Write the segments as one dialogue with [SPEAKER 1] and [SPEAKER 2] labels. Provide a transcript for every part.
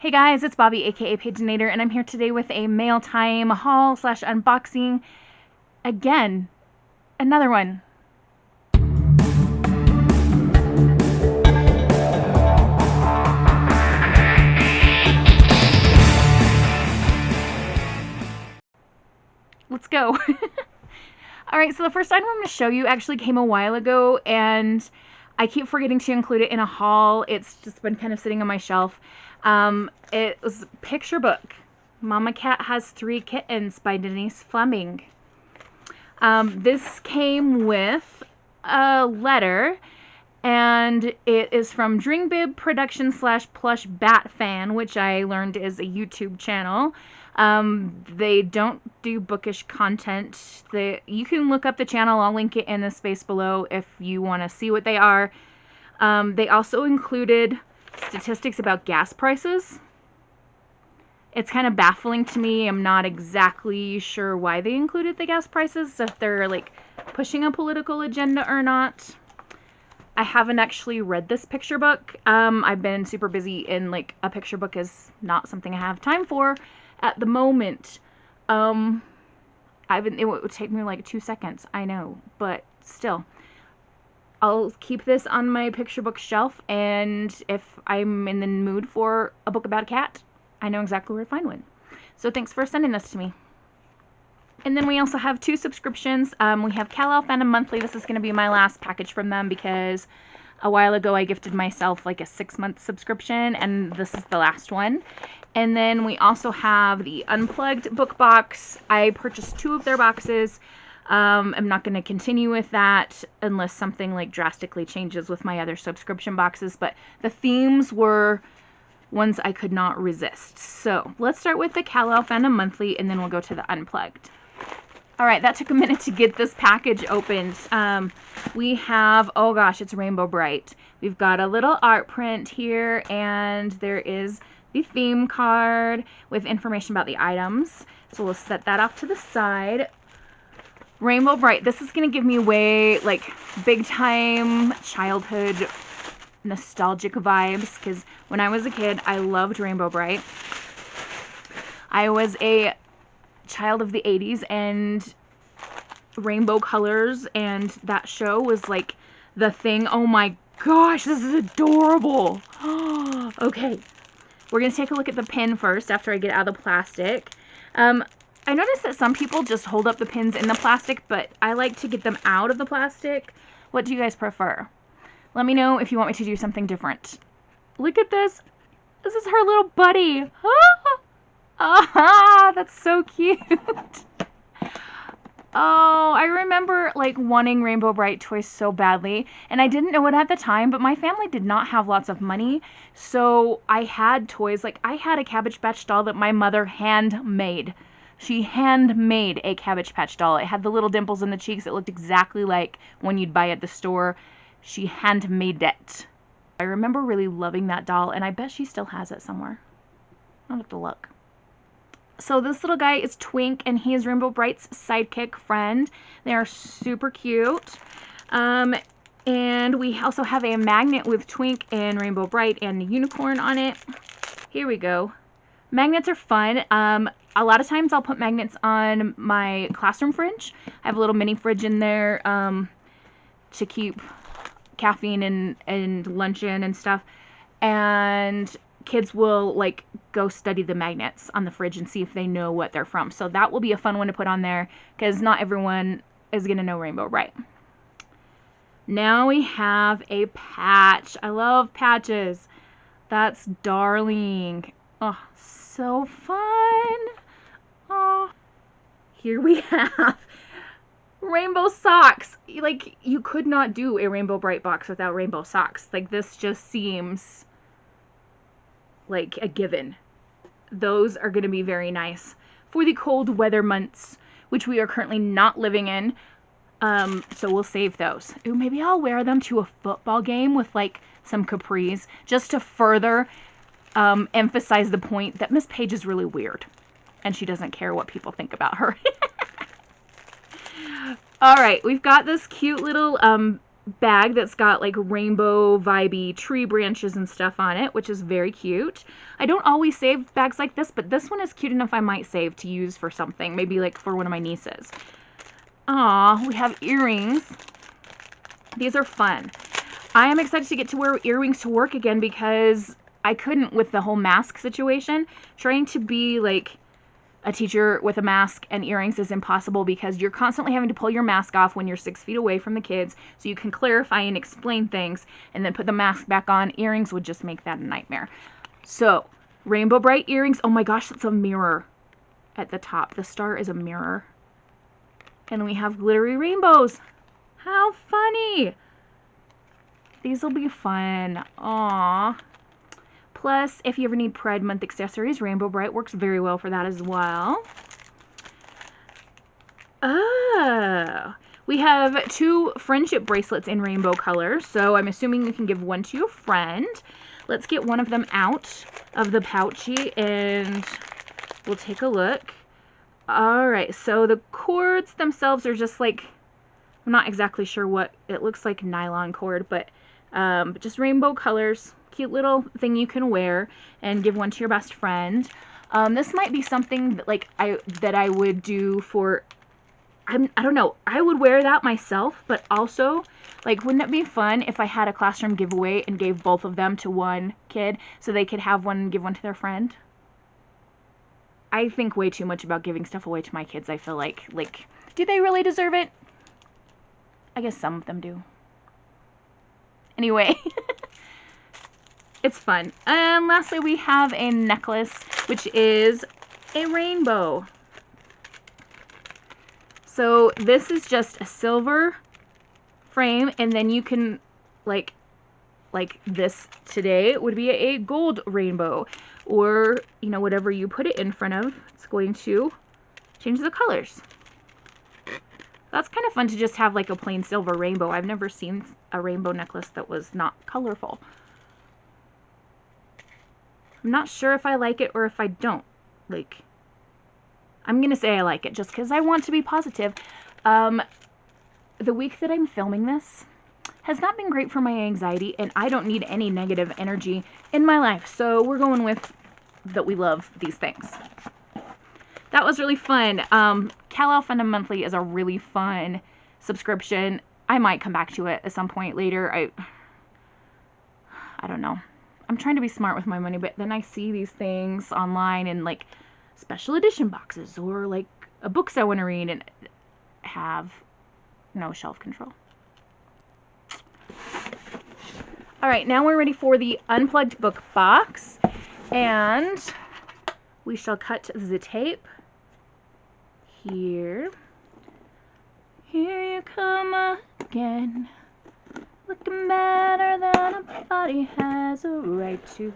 [SPEAKER 1] Hey guys, it's Bobby, aka Paginator, and I'm here today with a mail time haul slash unboxing. Again, another one. Let's go. Alright, so the first item I'm going to show you actually came a while ago, and I keep forgetting to include it in a haul. It's just been kind of sitting on my shelf. It was a picture book. Mama Cat Has 3 Kittens by Denise Fleming. This came with a letter, and it is from Dringbib Production / Plush Bat Fan, which I learned is a YouTube channel. They don't do bookish content. You can look up the channel. I'll link it in the space below if you want to see what they are. They also included statistics about gas prices. It's kind of baffling to me. I'm not exactly sure why they included the gas prices, if they're like pushing a political agenda or not. I haven't actually read this picture book. I've been super busy, and like a picture book is not something I have time for at the moment. It would take me like 2 seconds, I know, but still. I'll keep this on my picture book shelf, and if I'm in the mood for a book about a cat, I know exactly where to find one. So thanks for sending this to me. And then we also have 2 subscriptions. We have Kal-Elle Fandom Monthly. This is going to be my last package from them because a while ago I gifted myself like a 6-month subscription, and this is the last one. And then we also have the Unplugged Book Box. I purchased 2 of their boxes. I'm not going to continue with that unless something like drastically changes with my other subscription boxes, but the themes were ones I could not resist. So let's start with the Kal-Elle Fandom Monthly, and then we'll go to the Unplugged. Alright, that took a minute to get this package opened. We have, oh gosh, it's Rainbow Bright. We've got a little art print here, and there is the theme card with information about the items. So we'll set that off to the side. Rainbow Bright, this is going to give me way, like, big time childhood nostalgic vibes, because when I was a kid, I loved Rainbow Bright. I was a child of the 80s, and rainbow colors and that show was like the thing. Oh my gosh, this is adorable. Okay, we're gonna take a look at the pin first after I get out of the plastic. I noticed that some people just hold up the pins in the plastic, but I like to get them out of the plastic. What do you guys prefer? Let me know if you want me to do something different. Look at this. This is her little buddy. Ah, that's so cute. Oh, I remember like wanting Rainbow Bright toys so badly, and I didn't know it at the time, but my family did not have lots of money, so I had toys. Like, I had a Cabbage Patch doll that my mother handmade. She handmade a Cabbage Patch doll. It had the little dimples in the cheeks. It looked exactly like one you'd buy at the store. She handmade it. I remember really loving that doll, and I bet she still has it somewhere. I'll have to look. So this little guy is Twink, and he is Rainbow Bright's sidekick friend. They are super cute. And we also have a magnet with Twink and Rainbow Bright and the unicorn on it. Here we go. Magnets are fun. A lot of times I'll put magnets on my classroom fridge. I have a little mini fridge in there to keep caffeine and lunch in and stuff. And kids will like go study the magnets on the fridge and see if they know what they're from. So that will be a fun one to put on there, because not everyone is going to know Rainbow Bright. Now we have a patch. I love patches. That's darling. Oh, so fun. Oh, here we have rainbow socks. Like, you could not do a Rainbow Bright box without rainbow socks. Like, this just seems like a given. Those are going to be very nice for the cold weather months, which we are currently not living in. So we'll save those. Ooh, maybe I'll wear them to a football game with like some capris, just to further emphasize the point that Miss Page is really weird, and she doesn't care what people think about her. All right, we've got this cute little bag that's got like rainbow vibey tree branches and stuff on it, which is very cute. I don't always save bags like this, but this one is cute enough I might save to use for something, maybe like for one of my nieces. Aw, we have earrings. These are fun. I am excited to get to wear earrings to work again because I couldn't with the whole mask situation. Trying to be like a teacher with a mask and earrings is impossible because you're constantly having to pull your mask off when you're 6 feet away from the kids so you can clarify and explain things and then put the mask back on. Earrings would just make that a nightmare. So, rainbow bright earrings. Oh my gosh, that's a mirror at the top. The star is a mirror. And we have glittery rainbows. How funny! These will be fun. Aww. Plus, if you ever need Pride Month accessories, Rainbow Bright works very well for that as well. Oh, we have 2 friendship bracelets in rainbow colors, so I'm assuming you can give one to your friend. Let's get one of them out of the pouchy and we'll take a look. Alright, so the cords themselves are just like, I'm not exactly sure what, it looks like nylon cord, but just rainbow colors. Cute little thing you can wear and give one to your best friend. This might be something that, like, I would do for, I don't know, I would wear that myself, but also, like, wouldn't it be fun if I had a classroom giveaway and gave both of them to one kid so they could have one and give one to their friend? I think way too much about giving stuff away to my kids. I feel like, do they really deserve it? I guess some of them do. Anyway, it's fun. And lastly, we have a necklace, which is a rainbow. So this is just a silver frame, and then you can, like this today would be a gold rainbow, or, you know, whatever you put it in front of, it's going to change the colors. That's kind of fun to just have like a plain silver rainbow. I've never seen a rainbow necklace that was not colorful. I'm not sure if I like it or if I don't. Like, I'm gonna say I like it just because I want to be positive. The week that I'm filming this has not been great for my anxiety, and I don't need any negative energy in my life. So we're going with that we love these things. That was really fun. Kal-Elle Fandom Monthly is a really fun subscription. I might come back to it at some point later. I don't know. I'm trying to be smart with my money, but then I see these things online in like special edition boxes or like books I want to read and have no shelf control. Alright, now we're ready for the Unplugged Book Box, and we shall cut the tape here. Here you come again, looking better than a body has a right to,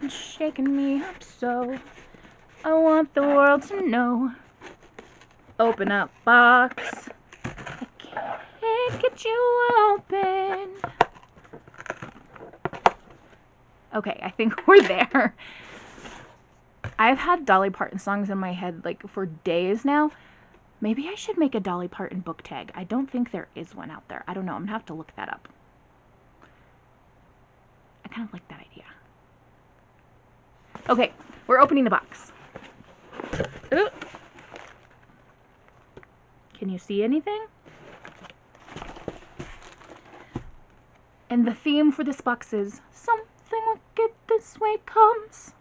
[SPEAKER 1] and shaking me up so I want the world to know. Open up box, I can't get you open. Okay, I think we're there. I've had Dolly Parton songs in my head like for days now. Maybe I should make a Dolly Parton book tag. I don't think there is one out there. I don't know. I'm gonna have to look that up. I kind of like that idea. Okay, we're opening the box. Ooh. Can you see anything? And the theme for this box is something wicked this way comes.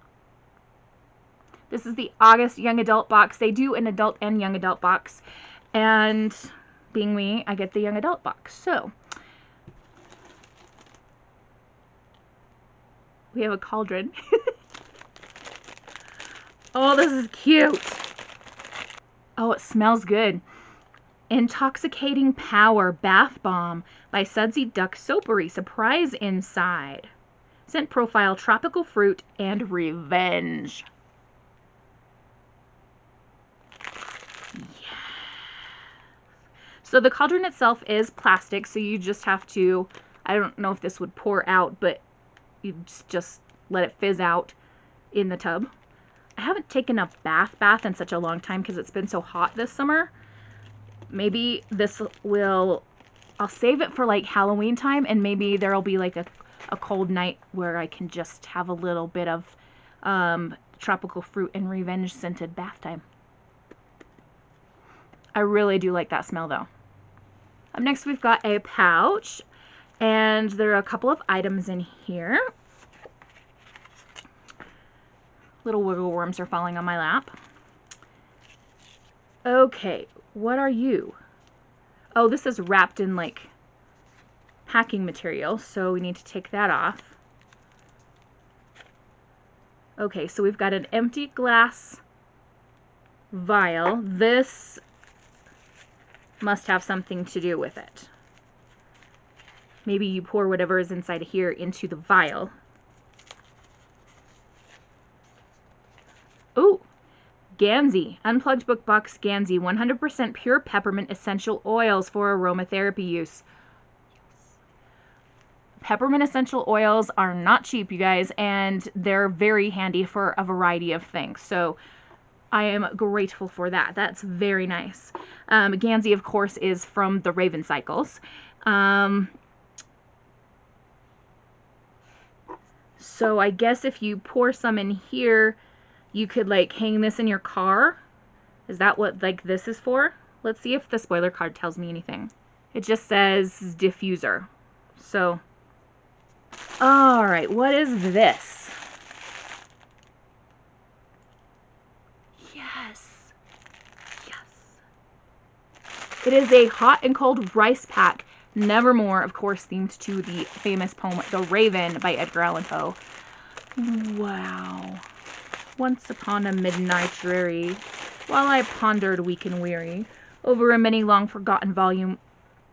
[SPEAKER 1] This is the August Young Adult box. They do an adult and young adult box. And being me, I get the young adult box. So, we have a cauldron. Oh, this is cute. Oh, it smells good. Intoxicating Power Bath Bomb by Sudsy Duck Soapery. Surprise inside. Scent profile, tropical fruit, and revenge. Yes. So the cauldron itself is plastic, so you just have to, I don't know if this would pour out, but you just let it fizz out in the tub. I haven't taken a bath in such a long time because it's been so hot this summer. Maybe this will I'll save it for like Halloween time, and maybe there'll be like a cold night where I can just have a little bit of tropical fruit and revenge scented bath time. I really do like that smell though. Up next we've got a pouch, and there are a couple of items in here. Little wiggle worms are falling on my lap. Okay, what are you? Oh, this is wrapped in like packing material, so we need to take that off. Okay, so we've got an empty glass vial. This must have something to do with it. Maybe you pour whatever is inside here into the vial. Ooh, Gansey, Unplugged Book Box Gansey, 100% pure peppermint essential oils for aromatherapy use. Peppermint essential oils are not cheap, you guys, and they're very handy for a variety of things. So I am grateful for that. That's very nice. Gansey, of course, is from the Raven Cycles. So I guess if you pour some in here, you could like hang this in your car. Is that what like this is for? Let's see if the spoiler card tells me anything. It just says diffuser. So, all right, what is this? Yes. Yes. It is a hot and cold rice pack. Nevermore, of course, themed to the famous poem The Raven by Edgar Allan Poe. Wow. Once upon a midnight dreary, while I pondered weak and weary, over a many long forgotten volume.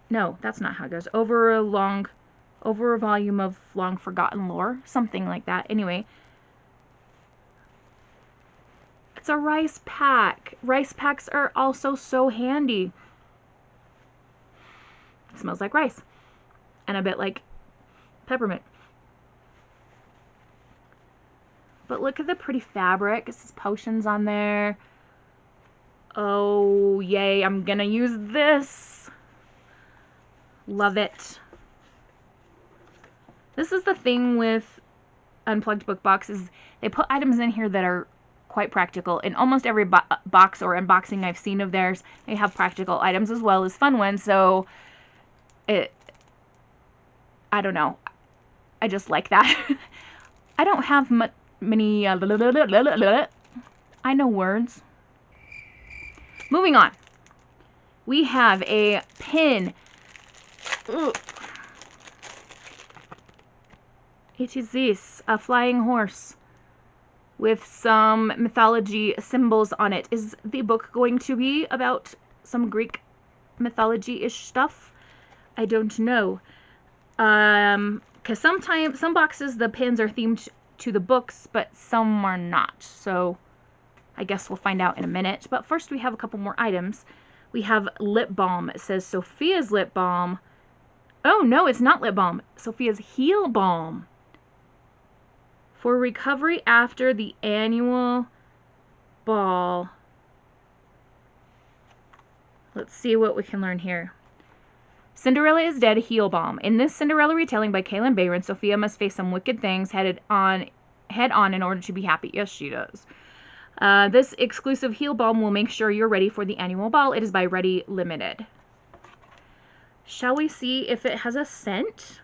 [SPEAKER 1] No, that's not how it goes. Over a volume of long forgotten lore. Something like that. Anyway. It's a rice pack. Rice packs are also so handy. It smells like rice. And a bit like peppermint. But look at the pretty fabric. It says potions on there. Oh, yay. I'm gonna use this. Love it. This is the thing with Unplugged Book Box, is they put items in here that are quite practical. In almost every box or unboxing I've seen of theirs, they have practical items as well as fun ones. So, I don't know. I just like that. I don't have many, I know words. Moving on. We have a pin. Ugh. It is this, a flying horse with some mythology symbols on it. Is the book going to be about some Greek mythology-ish stuff? I don't know. Because sometimes, some boxes, the pins are themed to the books, but some are not. So I guess we'll find out in a minute. But first we have a couple more items. We have lip balm. It says Sophia's lip balm. Oh, no, it's not lip balm. Sophia's heel balm. For recovery after the annual ball. Let's see what we can learn here. Cinderella is dead, heel balm. In this Cinderella retelling by Kal-Elle Bayron, Sophia must face some wicked things head on in order to be happy. Yes, she does. This exclusive heel balm will make sure you're ready for the annual ball. It is by Ready Limited. Shall we see if it has a scent?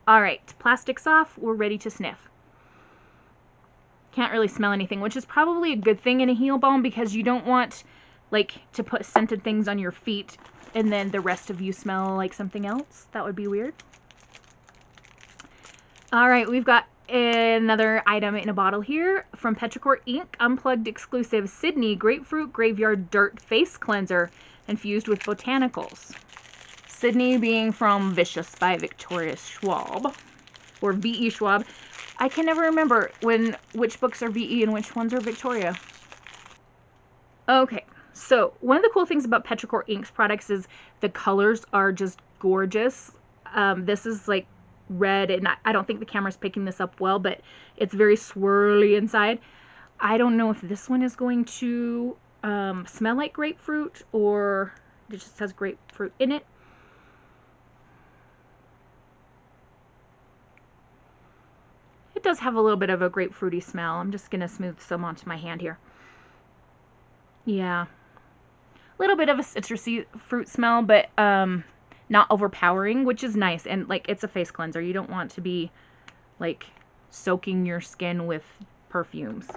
[SPEAKER 1] All right, plastic's off. We're ready to sniff. Can't really smell anything, which is probably a good thing in a heel balm, because you don't want like to put scented things on your feet and then the rest of you smell like something else. That would be weird. All right, we've got another item in a bottle here from Petrichor Inc. Unplugged exclusive Sydney Grapefruit Graveyard Dirt Face Cleanser infused with botanicals. Sydney being from Vicious by Victoria Schwab, or V.E. Schwab. I can never remember which books are V.E. and which ones are Victoria. Okay, so one of the cool things about Petrichor Inc.'s products is the colors are just gorgeous. This is like red, and I don't think the camera's picking this up well, but it's very swirly inside. I don't know if this one is going to smell like grapefruit, or it just has grapefruit in it. does have a little bit of a grapefruity smell. I'm just going to smooth some onto my hand here. Yeah. A little bit of a citrusy fruit smell, but not overpowering, which is nice. And like, it's a face cleanser. You don't want to be like soaking your skin with perfumes.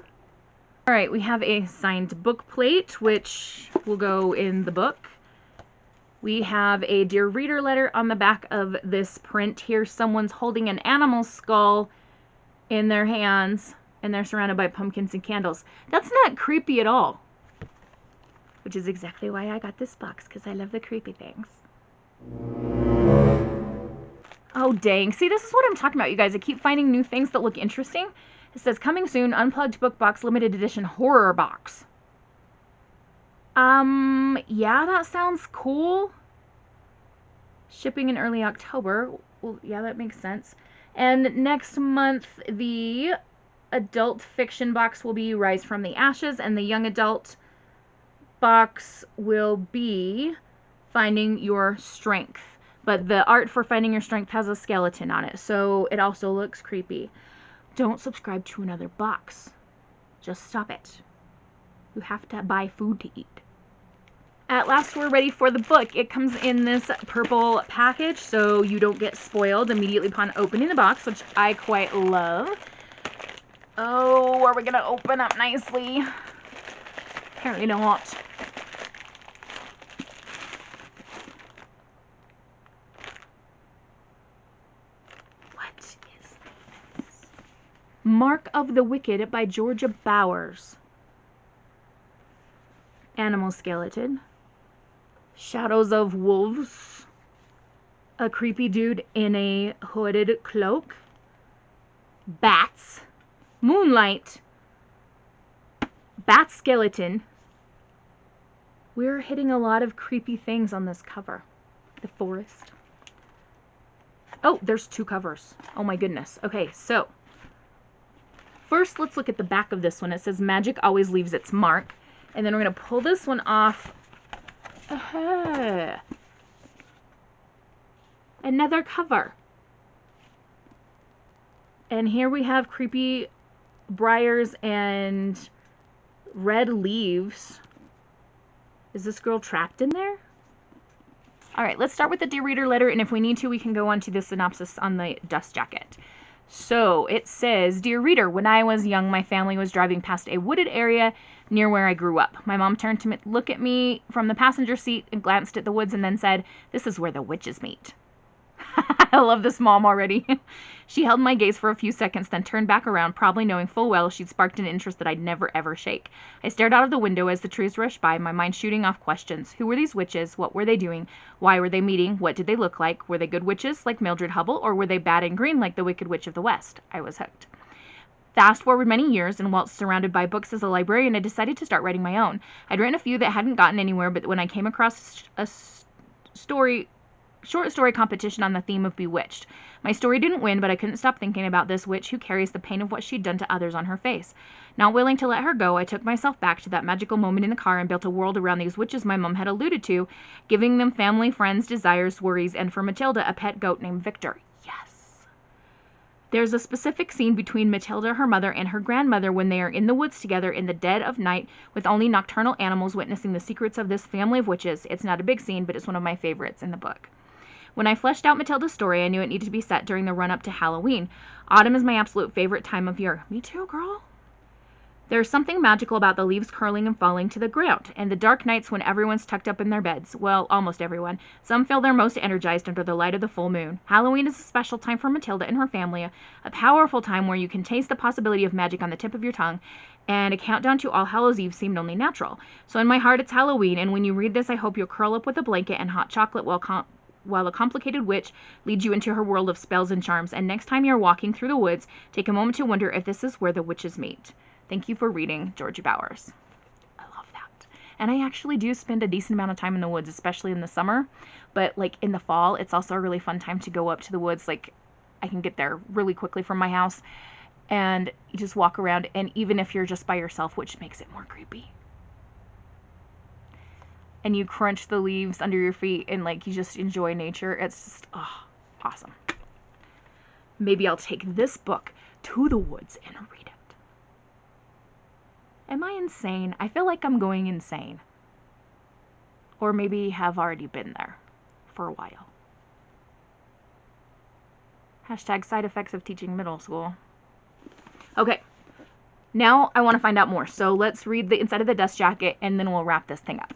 [SPEAKER 1] All right, we have a signed book plate, which will go in the book. We have a DeReader letter on the back of this print. Here, someone's holding an animal skull in their hands, and they're surrounded by pumpkins and candles. That's not creepy at all, which is exactly why I got this box, because I love the creepy things. Oh, dang. See, this is what I'm talking about, you guys. I keep finding new things that look interesting. It says, coming soon, Unplugged Book Box Limited Edition Horror Box. Yeah, that sounds cool. Shipping in early October. Well, yeah, that makes sense. And next month, the adult fiction box will be Rise from the Ashes, and the young adult box will be Finding Your Strength. But the art for Finding Your Strength has a skeleton on it, so it also looks creepy. Don't subscribe to another box. Just stop it. You have to buy food to eat. At last, we're ready for the book. It comes in this purple package, so you don't get spoiled immediately upon opening the box, which I quite love. Oh, are we going to open up nicely? Apparently not. What is this? Mark of the Wicked by Georgia Bowers. Animal skeleton. Shadows of wolves. A creepy dude in a hooded cloak. Bats. Moonlight. Bat skeleton. We're hitting a lot of creepy things on this cover. The forest. Oh, there's 2 covers. Oh my goodness. Okay, so first let's look at the back of this one. It says magic always leaves its mark. And then we're going to pull this one off. Another cover. And here we have creepy briars and red leaves. Is this girl trapped in there? All right, let's start with the DeReader letter, and if we need to, we can go on to the synopsis on the dust jacket. So it says, Dear Reader, when I was young, my family was driving past a wooded area near where I grew up. My mom turned to look at me from the passenger seat and glanced at the woods and then said, This is where the witches meet. I love this mom already. She held my gaze for a few seconds, then turned back around, probably knowing full well she'd sparked an interest that I'd never ever shake. I stared out of the window as the trees rushed by, my mind shooting off questions. Who were these witches? What were they doing? Why were they meeting? What did they look like? Were they good witches like Mildred Hubble, or were they bad and green like the Wicked Witch of the West? I was hooked. Fast forward many years, and whilst surrounded by books as a librarian, I decided to start writing my own. I'd written a few that hadn't gotten anywhere, but when I came across a short story competition on the theme of Bewitched. My story didn't win, but I couldn't stop thinking about this witch who carries the pain of what she'd done to others on her face. Not willing to let her go, I took myself back to that magical moment in the car and built a world around these witches my mom had alluded to, giving them family, friends, desires, worries, and for Matilda, a pet goat named Victor. Yes! There's a specific scene between Matilda, her mother, and her grandmother when they are in the woods together in the dead of night with only nocturnal animals witnessing the secrets of this family of witches. It's not a big scene, but it's one of my favorites in the book. When I fleshed out Matilda's story, I knew it needed to be set during the run-up to Halloween. Autumn is my absolute favorite time of year. Me too, girl. There's something magical about the leaves curling and falling to the ground, and the dark nights when everyone's tucked up in their beds. Well, almost everyone. Some feel they're most energized under the light of the full moon. Halloween is a special time for Matilda and her family, a powerful time where you can taste the possibility of magic on the tip of your tongue, and a countdown to All Hallows Eve seemed only natural. So in my heart, it's Halloween, and when you read this, I hope you'll curl up with a blanket and hot chocolate while a complicated witch leads you into her world of spells and charms. And next time you're walking through the woods, take a moment to wonder if this is where the witches meet. Thank you for reading, Georgia Bowers. I love that. And I actually do spend a decent amount of time in the woods, especially in the summer. But like in the fall, it's also a really fun time to go up to the woods. Like I can get there really quickly from my house and you just walk around. And even if you're just by yourself, which makes it more creepy. And you crunch the leaves under your feet and like you just enjoy nature. It's just awesome. Maybe I'll take this book to the woods and read it. Am I insane? I feel like I'm going insane. Or maybe have already been there for a while. Hashtag side effects of teaching middle school. Okay, now I want to find out more. So let's read the inside of the dust jacket and then we'll wrap this thing up.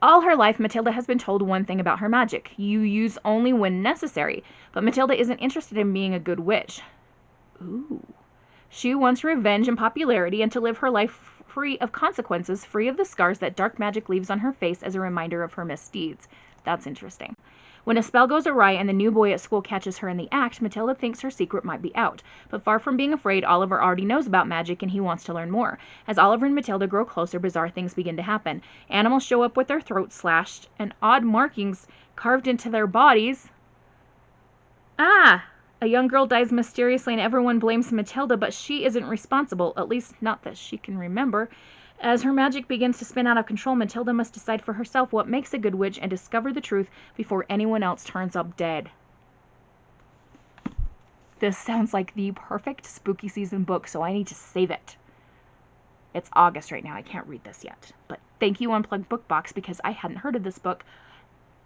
[SPEAKER 1] All her life, Matilda has been told one thing about her magic. You use only when necessary. But Matilda isn't interested in being a good witch. Ooh. She wants revenge and popularity and to live her life free of consequences, free of the scars that dark magic leaves on her face as a reminder of her misdeeds. That's interesting. When a spell goes awry and the new boy at school catches her in the act, Matilda thinks her secret might be out. But far from being afraid, Oliver already knows about magic and he wants to learn more. As Oliver and Matilda grow closer, bizarre things begin to happen. Animals show up with their throats slashed and odd markings carved into their bodies. Ah! A young girl dies mysteriously and everyone blames Matilda, but she isn't responsible, at least not that she can remember. As her magic begins to spin out of control, Matilda must decide for herself what makes a good witch and discover the truth before anyone else turns up dead. This sounds like the perfect spooky season book, so I need to save it. It's August right now. I can't read this yet. But thank you, Unplugged Book Box, because I hadn't heard of this book,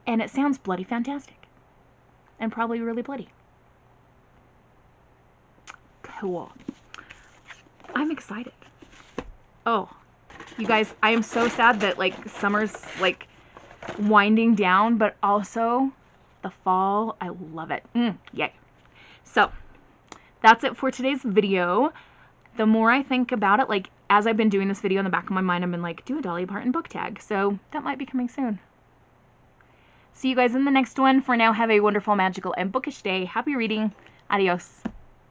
[SPEAKER 1] and it sounds bloody fantastic. And probably really bloody. Cool. I'm excited. Oh. You guys, I am so sad that, like, summer's, like, winding down, but also the fall. I love it. Yay. So, that's it for today's video. The more I think about it, like, as I've been doing this video in the back of my mind, I've been like, do a Dolly Parton book tag. So, that might be coming soon. See you guys in the next one. For now, have a wonderful, magical, and bookish day. Happy reading. Adios.